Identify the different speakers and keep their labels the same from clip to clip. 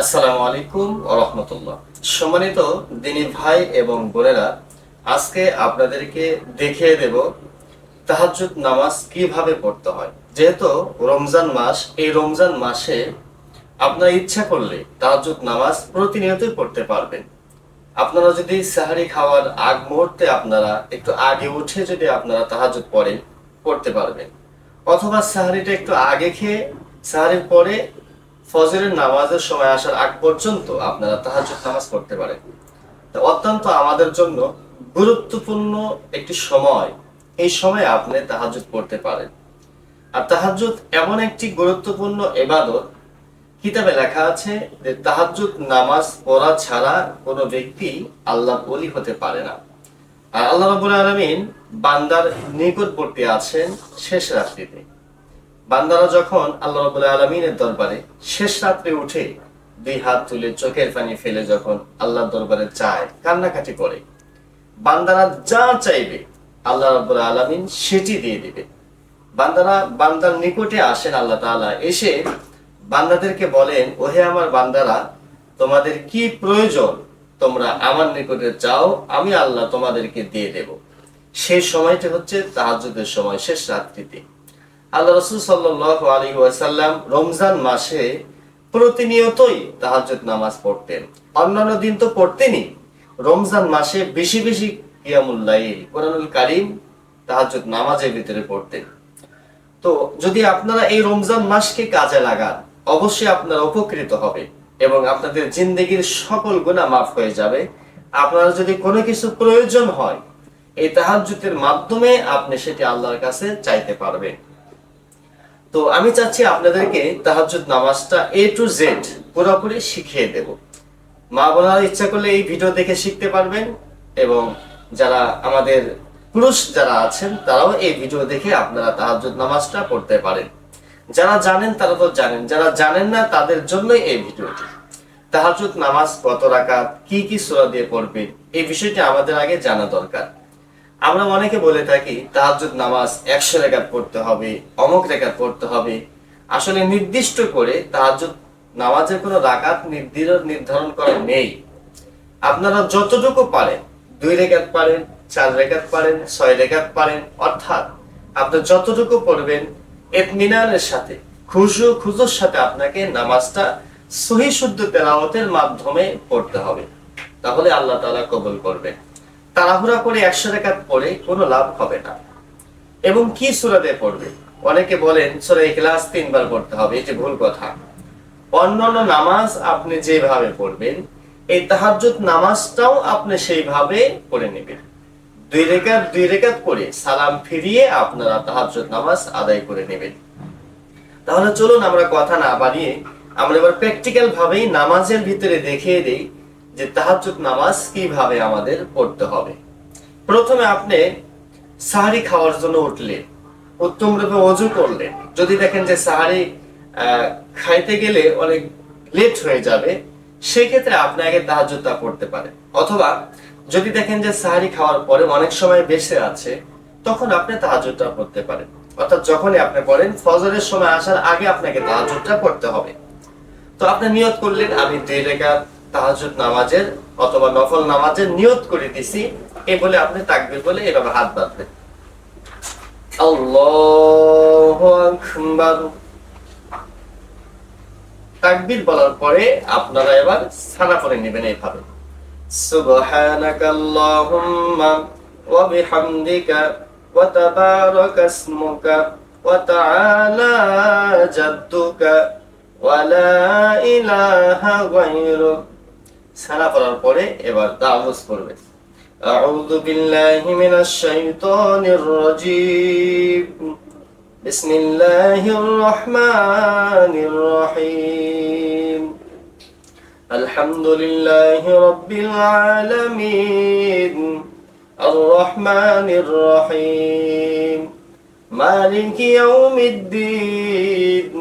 Speaker 1: আসসালামু আলাইকুম ওয়া রাহমাতুল্লাহ। সম্মানিত দিনী ভাই এবং বোনেরা, আজকে আপনাদেরকে দেখিয়ে দেব তাহাজ্জুদ নামাজ কিভাবে পড়তে হয়। যেহেতু রমজান মাস, এই রমজান মাসে আপনারা ইচ্ছা করলে তাহাজ্জুদ নামাজ প্রতিনিয়তই পড়তে পারবেন। আপনারা যদি সাহারি খাওয়ার আগ মুহূর্তে আপনারা একটু আগে উঠে যদি আপনারা তাহাজ্জুদ পড়েন, পড়তে পারবেন। অথবা সাহারিটা একটু আগে খেয়ে সাহারির পরে ফজরের নামাজের সময় আসার আগ পর্যন্ত আপনারা তাহাজ্জুদ নামাজ পড়তে পারেন। তো অত্যন্ত আমাদের জন্য গুরুত্বপূর্ণ একটি সময়, এই সময়ে আপনি তাহাজ্জুদ পড়তে পারেন। আর তাহাজ্জুদ এমন একটি গুরুত্বপূর্ণ ইবাদত, কিতাবে লেখা আছে যে তাহাজ্জুদ নামাজ পড়া ছাড়া কোনো ব্যক্তি আল্লাহর ওলি হতে পারে না। আর আল্লাহ রাব্বুল আলামিন বান্দার নিকটবর্তী আছেন শেষ রাত্রিতে। বান্দারা যখন আল্লাহ রাব্বুল আলামিনের দরবারে শেষ রাত্রে উঠে দুই হাত তুলে চোখের পানি ফেলে যখন আল্লাহর দরবারে চায়, কান্নাকাটি করে, বান্দারা যা চাইবে আল্লাহ রাব্বুল আলামিন সেটি দিয়ে দিবে। বান্দারা বান্দার নিকটে আসেন, আল্লাহ তাআলা এসে বান্দাদেরকে বলেন, ওহে আমার বান্দারা, তোমাদের কি প্রয়োজন তোমরা আমার নিকটে চাও, আমি আল্লাহ তোমাদেরকে দিয়ে দেব। সেই সময়টি হচ্ছে তাহাজ্জুদের সময়, শেষ রাত্রিতে। আল্লাহ রাসূল সাল্লাল্লাহু আলাইহি ওয়াসাল্লাম রমজান মাসে প্রতিনিয়তই তাহাজ্জুদ নামাজ পড়তেন। অন্যান্য দিন তো পড়তেনই, রমজান মাসে বেশি বেশি কিয়ামুল লাইল, কোরআনুল কারীম তাহাজ্জুদ নামাজের ভিতরে পড়তেন। তো যদি আপনারা এই রমজান মাসকে কাজে লাগান, অবশ্যই আপনারা উপকৃত হবে এবং আপনাদের জিন্দেগির সকল গুনাহ মাফ হয়ে যাবে। আপনার যদি কোনো কিছু প্রয়োজন হয়, এই তাহাজ্জুদের মাধ্যমে আপনি সেটি আল্লাহর কাছে চাইতে পারবেন। তো আমি চাচ্ছি আপনাদেরকে তাহাজ্জুদ নামাজটা A to Z পুরোপুরি শিখিয়ে দেব। মা বোনেরা ইচ্ছা করলে এই ভিডিও দেখে শিখতে পারবেন, এবং যারা আমাদের পুরুষ যারা আছেন তারাও এই ভিডিও দেখে আপনারা তাহাজ্জুদ নামাজটা পড়তে পারেন। যারা জানেন তারা তো জানেন, যারা জানেন না তাদের জন্যই এই ভিডিওটি। তাহাজ্জুদ নামাজ কত রাকাত, কি কি সূরা দিয়ে পড়বেন, এই বিষয়টি আমাদের আগে জানা দরকার। আমরা অনেকে বলে থাকি তাহাজ্জুদ নামাজ 100 রাকাত পড়তে হবে, অমুক রাকাত পড়তে হবে। আসলে নির্দিষ্ট করে তাহাজ্জুদ নামাজের কোনো রাকাত নির্ধারণ করা নেই। আপনারা যতটুকু পারেন, 2 রাকাত পারেন, 4 রাকাত পারেন, 6 রাকাত পারেন, অর্থাৎ আপনি যতটুকু পড়বেন ইতমিনানের সাথে, খুশুর সাথে আপনাকে নামাজটা সহিহ শুদ্ধ তেলাওয়াতের মাধ্যমে পড়তে হবে। তাহলে আল্লাহ তাআলা কবুল করবেন। তাড়াহুড়া করে 100 রাকাত পড়ে কোনো লাভ হবে না। এবং কি সূরা দিয়ে পড়বে? অনেকে বলেন সূরা ইখলাস 3 বার পড়তে হবে, এটি ভুল কথা। অন্যান্য নামাজ আপনি যেভাবে পড়বেন, এই তাহাজ্জুদ নামাজটাও আপনি সেইভাবে পড়ে নেবেন। 2 রাকাত করে সালাম ফিরিয়ে আপনারা তাহাজ্জুদ নামাজ আদায় করে নেবেন। তাহলে চলুন আমরা কথা না বাড়িয়ে আমরা এবার প্র্যাকটিক্যাল ভাবেই নামাজের ভিতরে দেখিয়ে দেই যে তাহাজ্জুদ নামাজ কিভাবে আমাদের পড়তে হবে। প্রথমে আপনি সাহারি খাওয়ার জন্য উঠলেন, উত্তম রূপে ওযু করলেন। যদি দেখেন যে সাহারি খাইতে গেলে অনেক লেট হয়ে যাবে, সেই ক্ষেত্রে আপনি আগে তাহাজ্জুদটা পড়তে পারেন। অথবা যদি দেখেন যে সাহারি খাওয়ার পরে অনেক সময় বেঁচে আছে, তখন আপনি তাহাজ্জুদটা পড়তে পারেন। অর্থাৎ যখনই আপনি পড়েন, ফজরের সময় আসার আগে আপনাকে তাহাজ্জুদটা পড়তে হবে। তো আপনি নিয়ত করলেন, আমি 2 রাকাত তাহাজ্জুদ নামাজের অথবা নফল নামাজের নিয়ত করে দিছি, এই বলে আপনি তাকবীর বলে এভাবে হাত বাঁধবেন, আল্লাহু আকবার। তাকবীর বলার পরে আপনারা এবার সানা পড়ে নেবেন এইভাবে, সুবহানাকাল্লাহুম্মা ওয়া বিহামদিকা ওয়া তাবারাকা ইসমুকা ওয়া তাআলা জাদ্দুকা ওয়া লা ইলাহা গায়রুক। সানা পড়ার পরে এবার তাওয়াজ পড়বেন, আউযু বিল্লাহি মিনাশ শাইতানির রাজীম, বিসমিল্লাহির রহমানির রহিম, আলহামদুলিল্লাহি রাব্বিল আলামিন, আর রহমানির রহিম, মালিকি ইয়াউমিদ্দিন,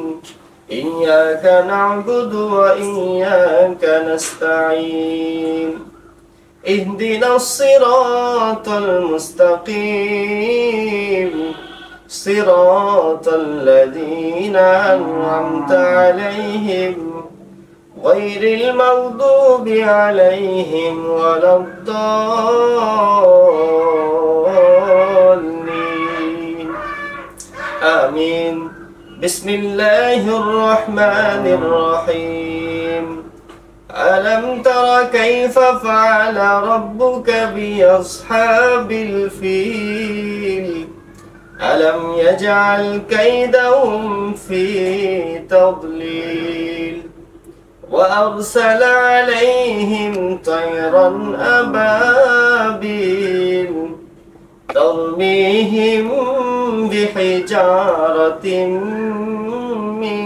Speaker 1: ইয়্যাকা না'বুদু ওয়া ইয়্যাকা নাস্তাঈন, ইহদিনাস সিরাতাল মুস্তাকিম, সিরাতাল লাযীনা আন'আমতা আলাইহিম غير المغضوب عليهم ولا الضالين آمين. بسم الله الرحمن الرحيم. ألم تر كيف فعل ربك بأصحاب الفيل ألم يجعل كيدهم في تضليل وأرسل عليهم طيرا أبابيل ترميهم بحجارة من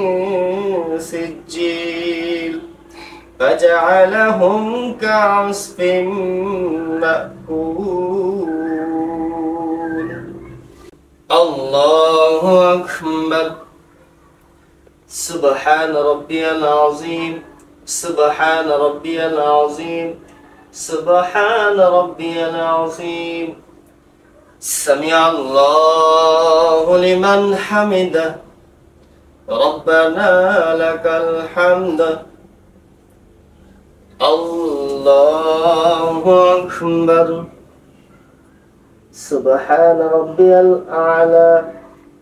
Speaker 1: سجيل فجعلهم كعصف مأكول. الله أكبر. سبحان ربي العظيم. سبحان ربي العظيم. سبحان ربي العظيم. سمع الله لمن حمده. ربنا لك الحمد. الله أكبر. سبحان ربي الأعلى.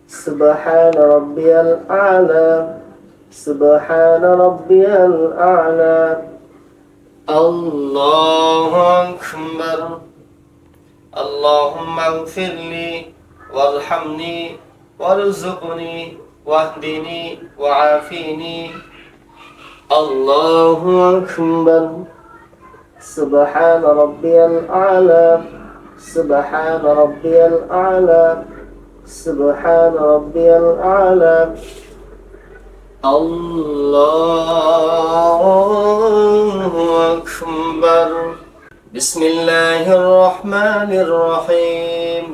Speaker 1: سبحان ربي الأعلى. سبحان ربي الأعلى. الله أكبر. اللهم اغفر لي وارحمني وارزقني واهدني وعافيني. الله أكبر. سبحان ربي الأعلى. سبحان ربي الأعلى. سبحان ربي الأعلى. الله أكبر. بسم الله الرحمن الرحيم.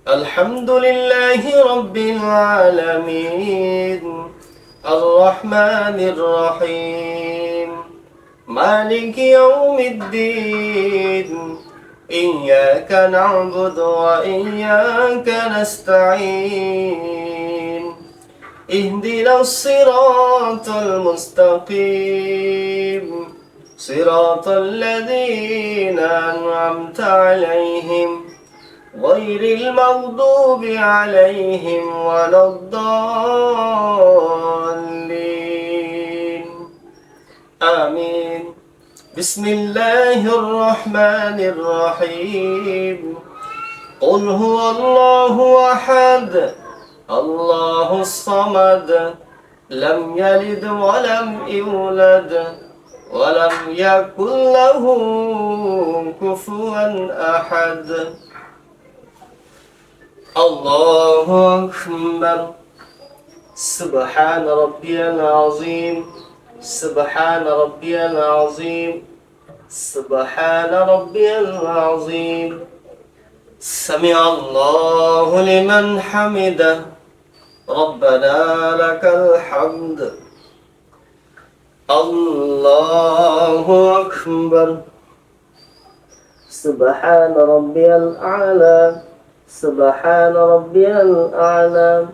Speaker 1: الحمد لله رب العالمين الرحمن الرحيم مالك يوم الدين إياك نعبد وإياك نستعين اهدنا الصراط المستقيم صراط الذين أنعمت عليهم غير المغضوب عليهم ولا الضالين آمين. بسم الله الرحمن الرحيم. قل هو الله أحد الله الصمد لم يلد ولم يولد ولم يكن له كفوا أحد. الله أكبر. سبحان ربي العظيم. سبحان ربي العظيم. سبحان ربي العظيم. سمع الله لمن حمده. ربنا لك الحمد. الله أكبر. سبحان ربي الأعلى. سبحان ربي الأعلى.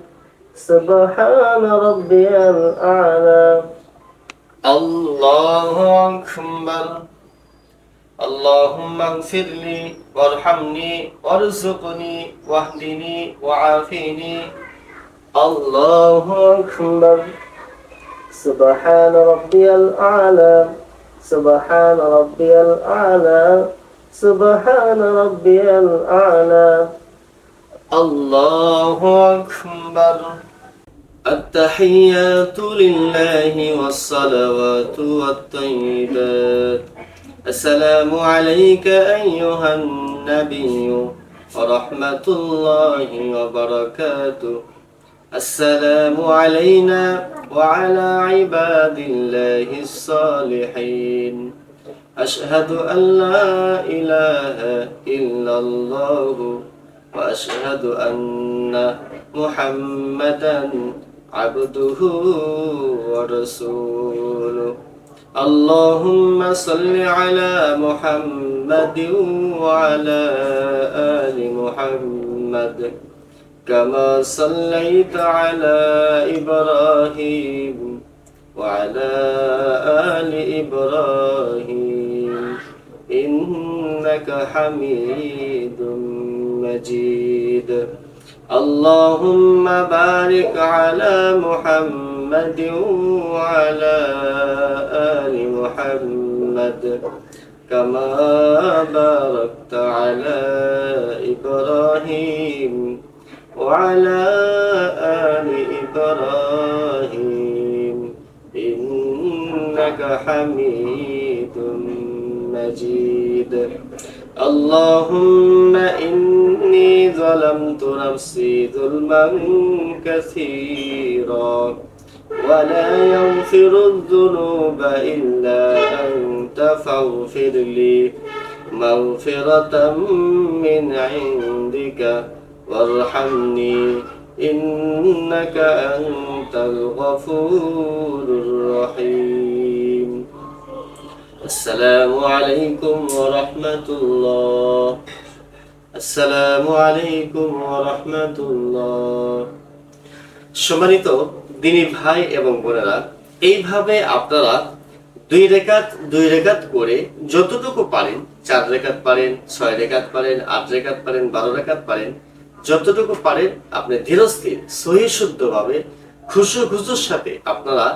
Speaker 1: سبحان ربي الأعلى. الله أكبر. اللهم اغفر لي وارحمني وارزقني واهدني وعافيني. الله أكبر. سبحان ربي الأعلى. سبحان ربي الأعلى. سبحان ربي الأعلى. الله أكبر. التحيات لله والصلوات والطيبات. السلام عليك أيها النبي ورحمة الله وبركاته. السلام علينا وعلى عباد الله الصالحين. أشهد أن لا إله إلا الله وأشهد أن محمدا عبده ورسوله. اللهم صل على محمد وعلى آل محمد كما صليت على إبراهيم وعلى آل إبراهيم إنك حميد مجيد. اللهم بارك على محمد وعلى آل محمد كما باركت على إبراهيم وعلى آل إبراهيم إنك حميد مجيد. اللهم إني ظلمت نفسي ظلما كثيرا ولا يغفر الذنوب إلا أنت فاغفر لي مغفرة من عندك وارحمني إنك أنت الغفور الرحيم. السلام عليكم ورحمة الله. السلام عليكم ورحمة الله. সম্মানিত দিনী ভাই এবং বোনেরা, এইভাবে আপনারা দুই রেখাত করে যতটুকু পারেন, 4 রেখাত পারেন, 6 রেখাত পারেন, 8 রেখাত পারেন, 12 রেখাত পারেন, যতটুকু পারেন আপনি ধীরস্থির সহি শুদ্ধভাবে খুশুর সাথে আপনারা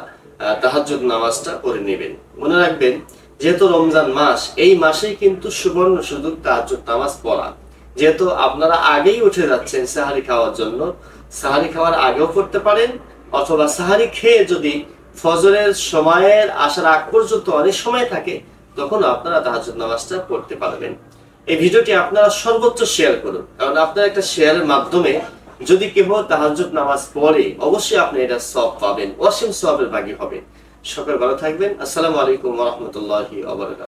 Speaker 1: তাহাজ্জুদ নামাজটা পড়ে নেবেন। মনে রাখবেন, যেহেতু রমজান মাস, এই মাসেই কিন্তু সুবর্ণ সুযোগ তাহাজ্জুদ নামাজ পড়া। যেহেতু আপনারা আগেই উঠে যাচ্ছেন সাহারি খাওয়ার জন্য, সাহারি খাওয়ার আগেও পড়তে পারেন, অথবা সাহারি খেয়ে যদি ফজরের সময়ের আসার আগ পর্যন্ত অনেক সময় থাকে, তখন আপনারা তাহাজ্জুদ নামাজটা পড়তে পারবেন। এই ভিডিওটি আপনারা সর্বোচ্চ শেয়ার করুন, কারণ আপনার একটা শেয়ারের মাধ্যমে যদি কেউ তাহাজ্জুদ নামাজ পড়ে, অবশ্যই আপনি এটা সওয়াব পাবেন, অসীম সওয়াবের ভাগী হবেন। সকলে ভালো থাকবেন। আসসালামু আলাইকুম ওয়া রাহমাতুল্লাহি ওয়া বারাকাতুহু।